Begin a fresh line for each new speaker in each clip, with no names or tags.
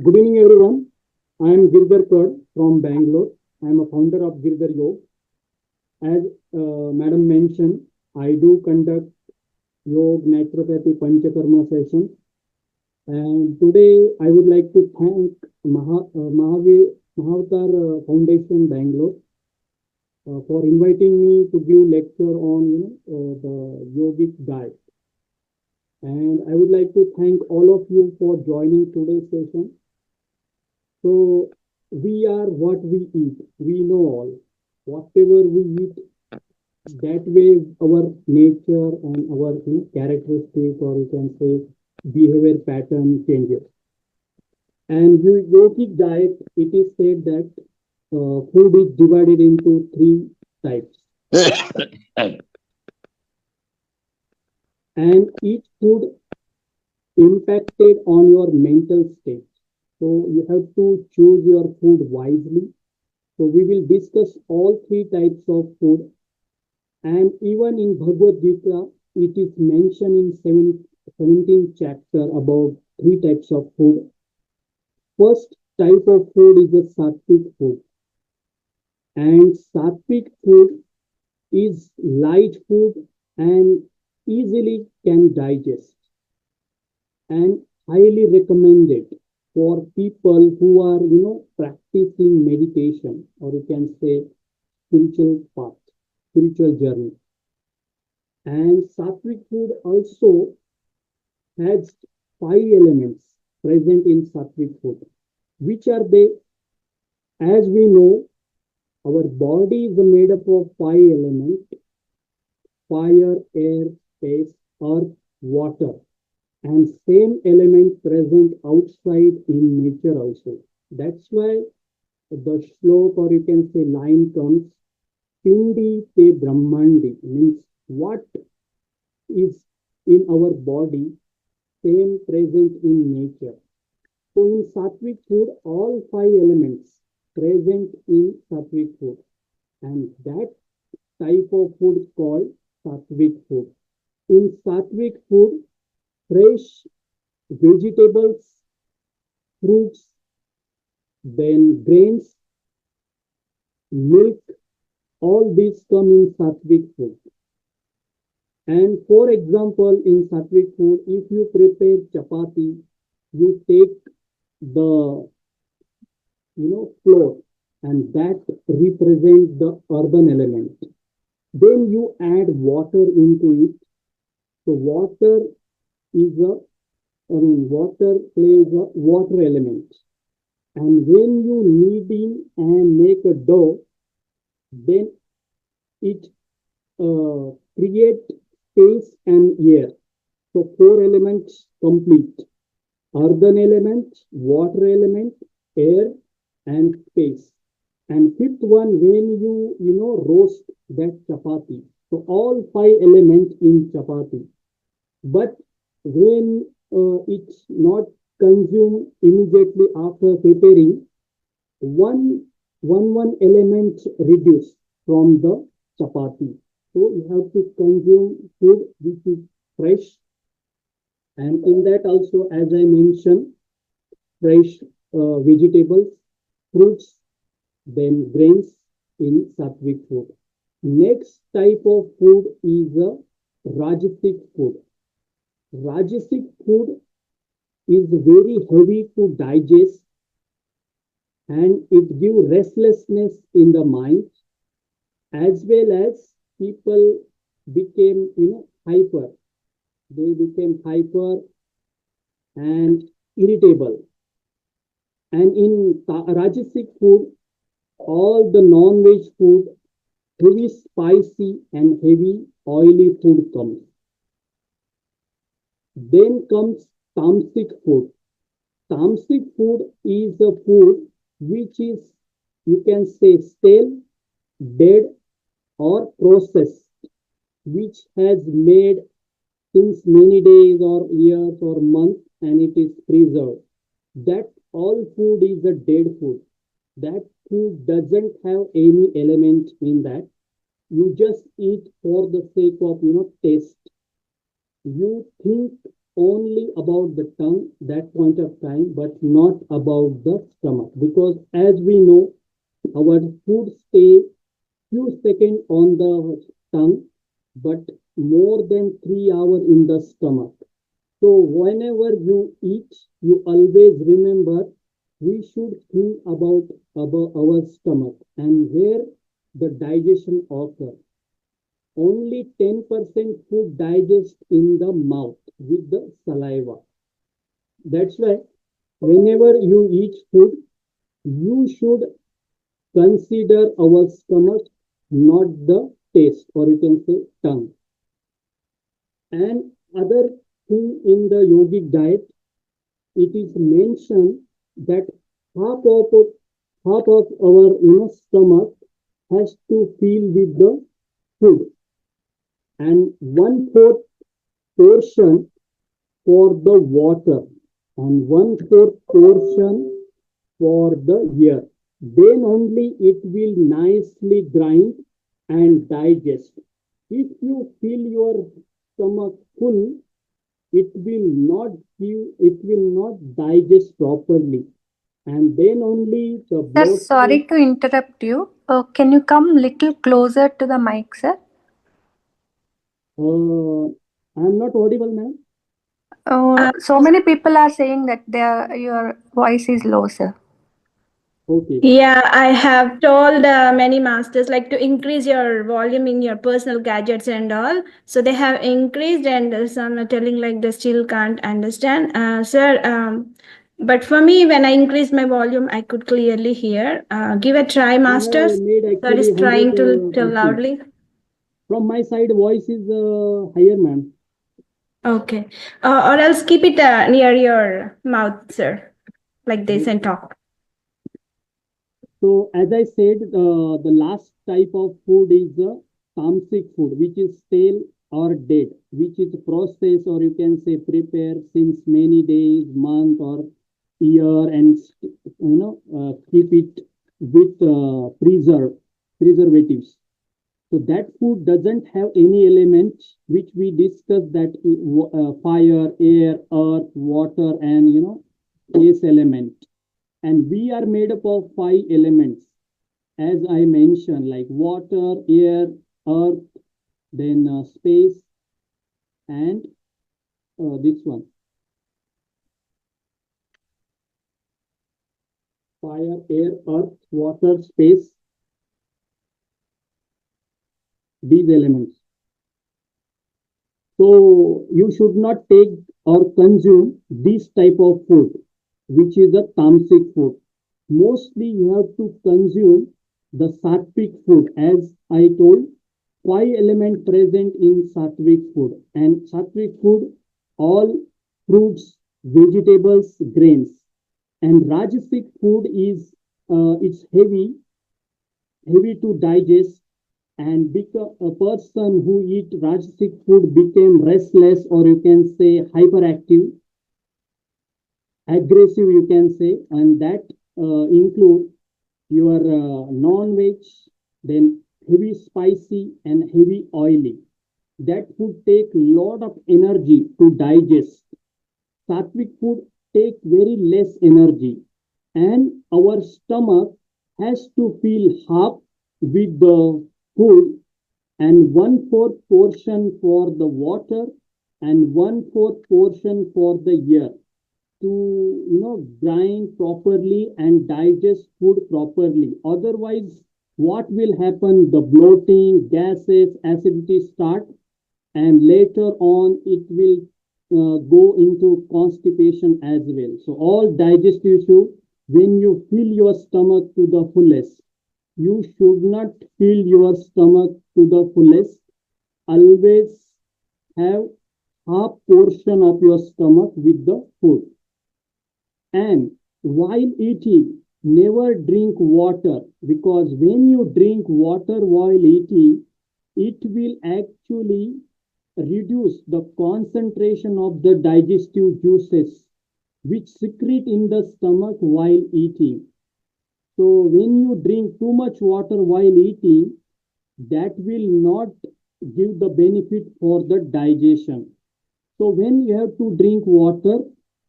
Good evening, everyone. I am Girdhar from Bangalore. I am a founder of Girdhar Yoga. As Madam mentioned, I do conduct yoga, naturopathy, panchakarma sessions. And today I would like to thank Mahavatar Foundation Bangalore for inviting me to give lecture on the yogic diet. And I would like to thank all of you for joining today's session. So we are what we eat. We know all. Whatever we eat, that way our nature and our characteristic, or you can say behavior pattern changes. And yogic diet, it is said that food is divided into three types, and each food impacted on your mental state. So you have to choose your food wisely. So we will discuss all three types of food. And even in Bhagavad Gita, it is mentioned in 17th chapter about three types of food. First type of food is the sattvic food. And sattvic food is light food and easily can digest, and highly recommended for people who are practicing meditation, or you can say spiritual path, spiritual journey. And sattvic food also has 5 elements present in sattvic food. Which are they? As we know, our body is made up of 5 elements: fire, air, space, earth, water. And same element present outside in nature also. That's why the shlok, or you can say line, comes Pindi te Brahmandi, means what is in our body, same present in nature. So in sattvic food, all 5 elements present in sattvic food, and that type of food is called sattvic food. In sattvic food, fresh vegetables, fruits, then grains, milk, all these come in sattvic food. And for example, in sattvic food, if you prepare chapati, you take the flour, and that represents the earthen element. Then you add water into it. So water plays a water element. And when you kneading and make a dough, then it create space and air. So 4 elements complete: earthen element, water element, air, and space. And fifth one, when you roast that chapati, so all 5 elements in chapati. But when it's not consumed immediately after preparing, one element reduce from the chapati. So you have to consume food which is fresh, and in that also, as I mentioned, fresh vegetables, fruits, then grains in sattvic food. Next type of food is a rajasic food. Rajasic food is very heavy to digest, and it gives restlessness in the mind, as well as people became hyper. They became hyper and irritable. And in rajasic food, all the non-veg food, heavy spicy and heavy oily food comes. Then comes tamasic food. Tamasic food is a food which is, you can say, stale, dead, or processed, which has made since many days or years or months, and it is preserved. That all food is a dead food. That food doesn't have any element in that. You just eat for the sake of taste. You think only about the tongue that point of time, but not about the stomach. Because as we know, our food stay few seconds on the tongue, but more than 3 hours in the stomach. So whenever you eat, you always remember we should think about our stomach and where the digestion occurs. Only 10% food digests in the mouth with the saliva. That's why whenever you eat food, you should consider our stomach, not the taste, or you can say tongue. And other thing in the yogic diet, it is mentioned that half of half of our stomach has to fill with the food, and one-fourth portion for the water, and one-fourth portion for the air. Then only it will nicely grind and digest. If you fill your stomach full, it will not digest properly, and then only the
Sir,
blood
sorry to interrupt you. Can you come little closer to the mic, sir?
I'm not audible, ma'am.
So many people are saying that your voice is low, sir.
Okay.
Yeah, I have told many masters like to increase your volume in your personal gadgets and all. So they have increased, and some are telling like they still can't understand. Sir, but for me, when I increased my volume, I could clearly hear. Give a try,
I have
masters.
made
Sir
actually
is trying to tell
100%.
loudly.
From my side, voice is higher, ma'am.
Okay. Or else keep it near your mouth, sir, like this, and talk.
So as I said, the last type of food is the tamasic food, which is stale or dead, which is processed or you can say prepared since many days, month or year, and keep it with preservatives. So that food doesn't have any elements which we discussed, that fire, air, earth, water, and ace element. And we are made up of 5 elements, as I mentioned, like water, air, earth, then space, and this one, fire, air, earth, water, space, these elements. So you should not take or consume this type of food, which is a tamasic food. Mostly you have to consume the sattvic food. As I told, 5 elements present in sattvic food. And sattvic food, all fruits, vegetables, grains. And rajasic food is it's heavy to digest, and become a person who eat rajasic food became restless, or you can say hyperactive, aggressive, you can say, and that include your non-veg, then heavy spicy and heavy oily. That food take lot of energy to digest. Sattvic food take very less energy, and our stomach has to fill half with the food, and one-fourth portion for the water, and one-fourth portion for the air, to grind properly and digest food properly. Otherwise, what will happen? The bloating, gases, acidity start, and later on it will go into constipation as well. So all digestive issue, when you fill your stomach to the fullest, you should not fill your stomach to the fullest. Always have half portion of your stomach with the food. And while eating, never drink water, because when you drink water while eating, it will actually reduce the concentration of the digestive juices which secrete in the stomach while eating. So when you drink too much water while eating, that will not give the benefit for the digestion. So when you have to drink water,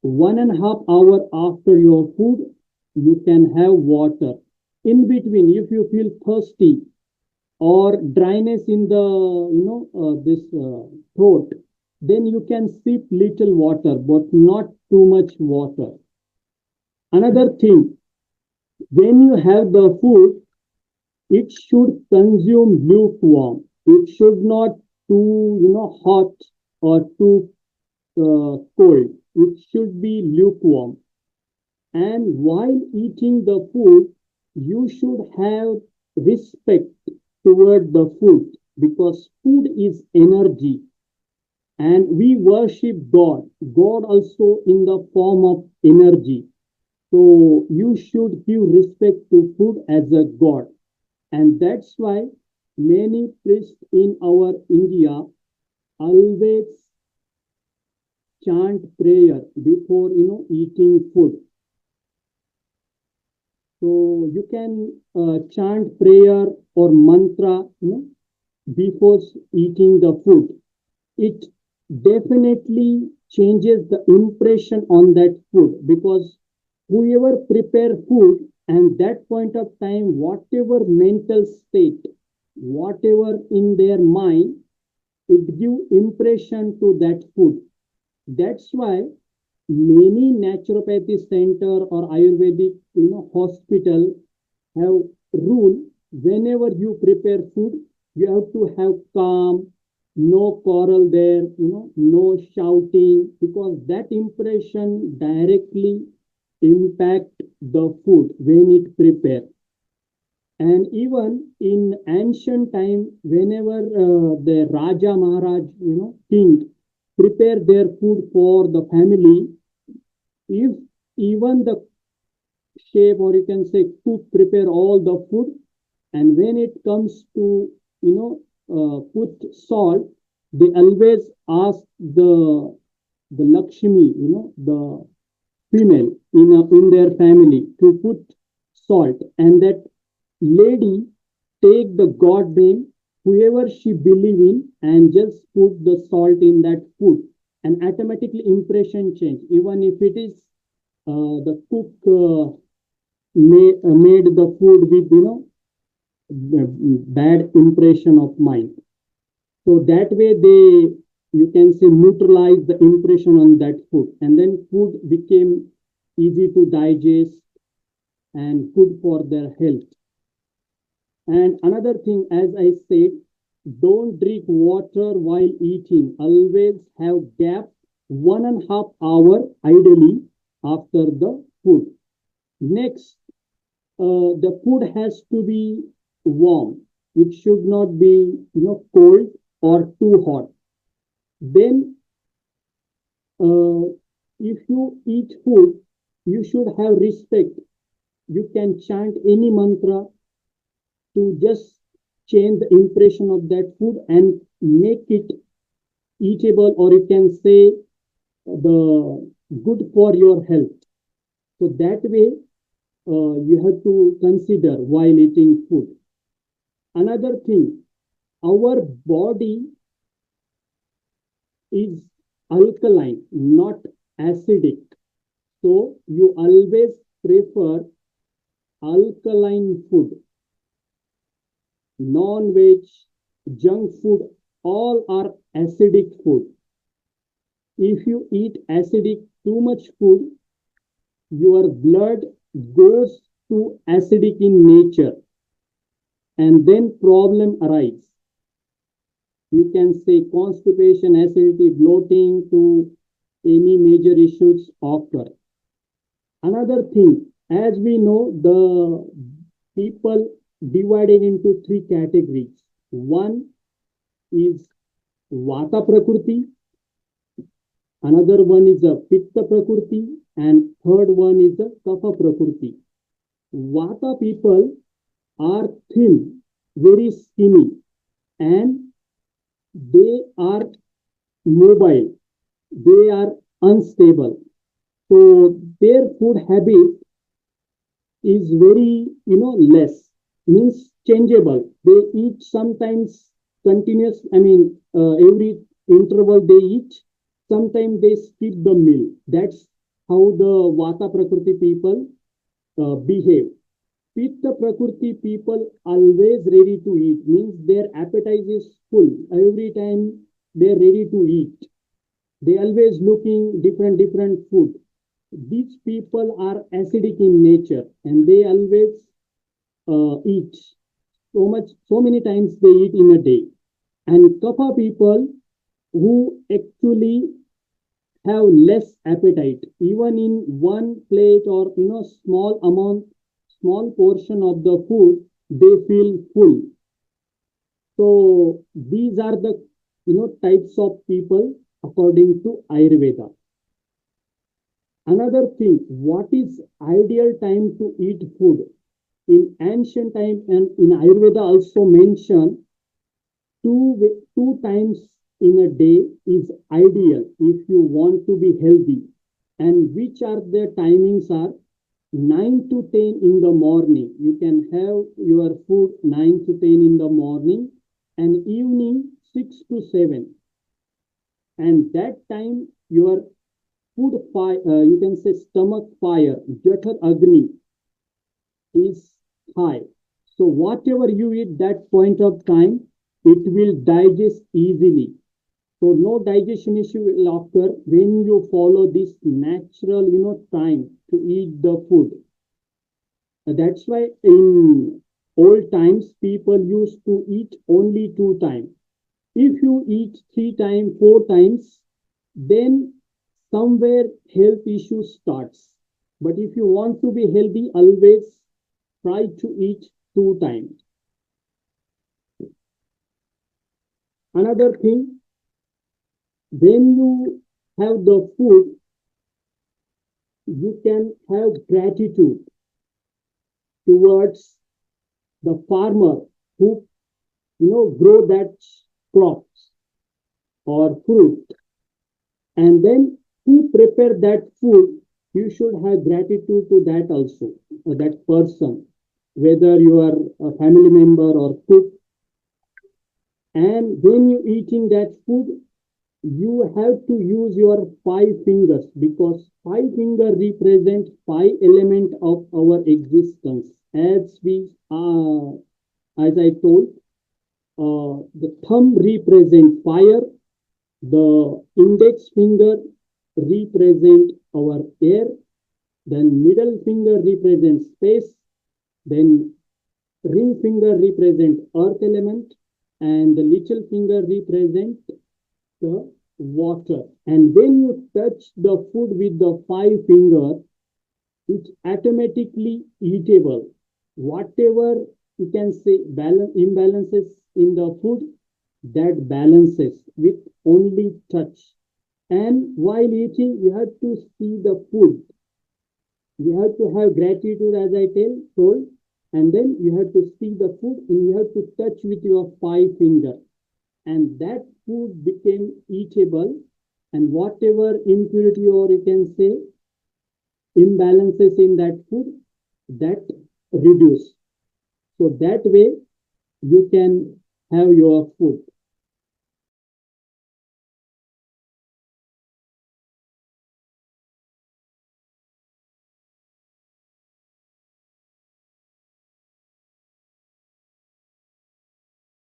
1.5 hours after your food, you can have water. In between, if you feel thirsty or dryness in the this throat, then you can sip little water, but not too much water. Another thing, when you have the food, it should consume lukewarm. It should not too hot or too cold. It should be lukewarm. And while eating the food, you should have respect toward the food, because food is energy and we worship God. God also in the form of energy. So you should give respect to food as a God. And that's why many priests in our India always chant prayer before eating food. So you can chant prayer or mantra before eating the food. It definitely changes the impression on that food, because whoever prepare food and that point of time, whatever mental state, whatever in their mind, it give impression to that food. That's why many naturopathy center or ayurvedic hospital have rule, whenever you prepare food, you have to have calm, no quarrel there, no shouting, because that impression directly impact the food when it prepare. And even in ancient time, whenever the Raja Maharaj, king, prepare their food for the family, if even the chef, or you can say cook, prepare all the food, and when it comes to put salt, they always ask the Lakshmi, the female in their family, to put salt, and that lady take the god name, whoever she believe in, and just put the salt in that food, and automatically impression change, even if it is the cook made the food with bad impression of mind. So that way they, you can say, neutralize the impression on that food, and then food became easy to digest and good for their health. And another thing, as I said, don't drink water while eating. Always have gap 1.5 hours ideally after the food. Next, the food has to be warm. It should not be cold or too hot. Then, if you eat food, you should have respect. You can chant any mantra to just change the impression of that food and make it eatable, or you can say the good for your health. So that way, you have to consider while eating food. Another thing, our body is alkaline, not acidic. So you always prefer alkaline food. Non-veg, junk food, all are acidic food. If you eat acidic too much food, your blood goes to acidic in nature, and then problem arise. You can say constipation, acidity, bloating, to any major issues occur. Another thing, as we know, the people divided into three categories. One is Vata Prakriti, another one is a Pitta Prakriti, and third one is a Kapha Prakriti. Vata people are thin, very skinny, and they are mobile, they are unstable. So their food habit is very, less, means changeable. They eat sometimes continuous, every interval they eat, sometimes they skip the meal. That's how the Vata Prakriti people behave. Pitta Prakriti people always ready to eat, means their appetite is full. Every time they're ready to eat. They always looking different food. These people are acidic in nature and they always eat so many times they eat in a day. And Kapha people who actually have less appetite, even in one plate or small amount, small portion of the food, they feel full. So these are the types of people according to Ayurveda. Another thing, what is ideal time to eat food? In ancient time and in Ayurveda also mentioned two times in a day is ideal if you want to be healthy. And which are the timings are 9 to 10 in the morning. You can have your food 9 to 10 in the morning and evening 6 to 7. And that time your food fire, you can say stomach fire, Jathar Agni is high. So whatever you eat that point of time, it will digest easily. So no digestion issue will occur when you follow this natural, time to eat the food. That's why in old times, people used to eat only 2 times. If you eat 3 times, 4 times, then somewhere health issue starts. But if you want to be healthy, always try to eat 2 times. Another thing, when you have the food, you can have gratitude towards the farmer who grow that crops or fruit, and then who prepare that food. You should have gratitude to that also, that person, whether you are a family member or cook. And when you eating that food, you have to use your 5 fingers, because 5 finger represent 5 element of our existence. As I told, the thumb represent fire, the index finger represent our air, then middle finger represents space, then ring finger represent earth element, and the little finger represent the water. And when you touch the food with the 5 finger, it's automatically eatable. Whatever you can say imbalances in the food, that balances with only touch. And while eating, you have to see the food. You have to have gratitude, as I told, and then you have to see the food and you have to touch with your 5 finger. And that food became eatable, and whatever impurity or you can say imbalances in that food, that reduce. So that way you can have your food.